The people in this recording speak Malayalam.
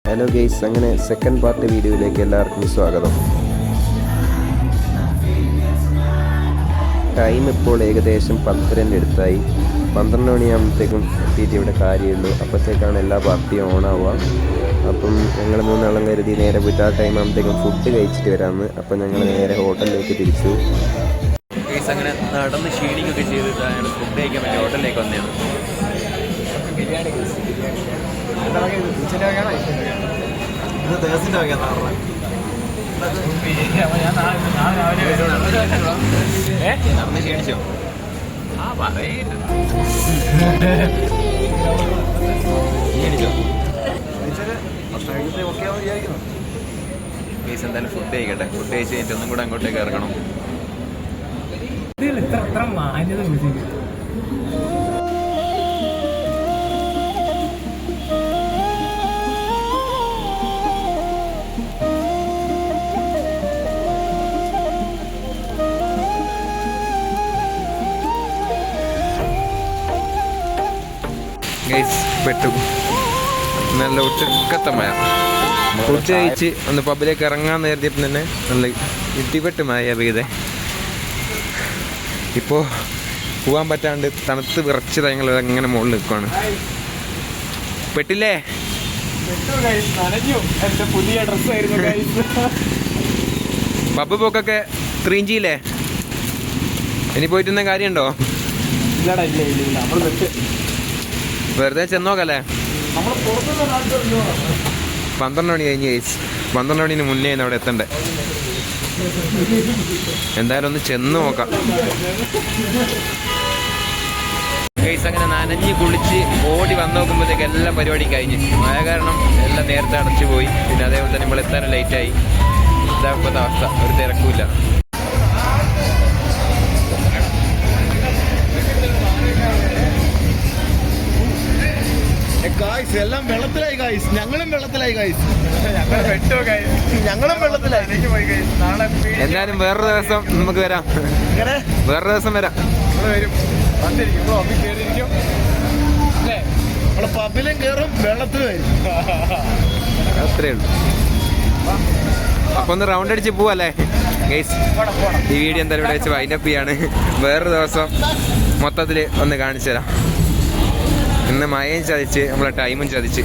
ഹലോ ഗെയ്സ്, അങ്ങനെ സെക്കൻഡ് പാർട്ട് വീഡിയോയിലേക്ക് എല്ലാവർക്കും സ്വാഗതം. ടൈം ഇപ്പോൾ ഏകദേശം 10:30 അടുത്തായി. 12 മണിയാകുമ്പോഴത്തേക്കും എത്തിയിട്ട് ഇവിടെ കാര്യമുള്ളൂ. അപ്പോഴത്തേക്കാണ് എല്ലാ പാർട്ടിയും ഓണാവുക. അപ്പം ഞങ്ങൾ മൂന്നാളും കരുതി നേരെ പോയിട്ട് ആ ടൈം ആകുമ്പോഴത്തേക്കും ഫുഡ് കഴിച്ചിട്ട് വരാമെന്ന്. അപ്പം ഞങ്ങൾ നേരെ ഹോട്ടലിലേക്ക് തിരിച്ചു. അങ്ങനെ നടന്ന് ക്ഷീണിക്കൊക്കെ ചെയ്തിട്ട് ഞങ്ങൾ ഫുഡ് കഴിക്കാൻ വേണ്ടി ഹോട്ടലിലേക്ക് വന്നതാണ്. നടന്ന് ക്ഷീണിച്ചോ? എന്തായാലും ഫുഡ് കഴിക്കട്ടെ. ഫുഡ് കഴിച്ച് കഴിഞ്ഞിട്ട് ഒന്നും കൂടെ അങ്ങോട്ടേക്ക് ഇറങ്ങണം. പെട്ടു നല്ല ഒട്ടുക്കത്തെ മഴ. ഫുഡ് കഴിച്ച് ഒന്ന് പബ്ബിലേക്ക് ഇറങ്ങാൻ നേരത്തിയപ്പം തന്നെ നല്ല ഇടിപെട്ട് മഴ പെയ്തേ. ഇപ്പോൾ പോകാൻ പറ്റാണ്ട് തണുത്ത് വിറച്ച് ഞങ്ങൾ അങ്ങനെ മുകളിൽ നിൽക്കുകയാണ്. പെട്ടില്ലേ? പുതിയ ഡ്രസ്സായിരുന്നു. പബ്ബ് പോക്കൊക്കെ ക്രീഞ്ചിയില്ലേ? ഇനി പോയിട്ടുന്ന കാര്യമുണ്ടോ? ഇല്ലടാ, ഇല്ല നമ്മൾ വെറുതെ ചെന്നോക്കല്ലേ. 12 മണി കഴിഞ്ഞ് ഗൈസ്. 12 മണിന് മുന്നേ അവിടെ എത്തണ്ടേ. എന്തായാലും ഒന്ന് ചെന്ന് നോക്കാം ഗൈസ്. അങ്ങനെ നനഞ്ഞ് കുളിച്ച് ഓടി വന്ന് നോക്കുമ്പോഴത്തേക്ക് എല്ലാ പരിപാടിയും കഴിഞ്ഞ്. മഴ കാരണം എല്ലാം നേരത്തെ അടച്ചു പോയി. പിന്നെ അതേപോലെ തന്നെ നമ്മൾ എത്താനും ലേറ്റായി. ഇതാ ഇപ്പോഴത്തെ അവസ്ഥ, ഒരു തിരക്കുമില്ല. എല്ലാം വെള്ളത്തിലായി ഗൈസ്. ഞങ്ങളും വെള്ളത്തിലായി ഗൈസ്. ഞങ്ങളും വെള്ളത്തിലായി. എന്തായാലും വേറൊരു ദിവസം നമുക്ക് വരാം. വേറൊരു ദിവസം വരാം. നമ്മള് പബ്ബിലും കയറും, വെള്ളത്തിലും വരും. അത്രേ ഉള്ളൂ. അപ്പൊ ഒന്ന് റൗണ്ട് അടിച്ച് പോവല്ലേ ഗൈസ്. ഈ വീഡിയോ എന്തായാലും ഇവിടെ വെച്ച് വൈൻഡപ്പ് ചെയ്യാണ്. വേറൊരു ദിവസം മൊത്തത്തിൽ ഒന്ന് കാണിച്ചു തരാം. ഇന്ന് മഴയും ചതിച്ച് നമ്മളെ ടൈമും ചതിച്ച്.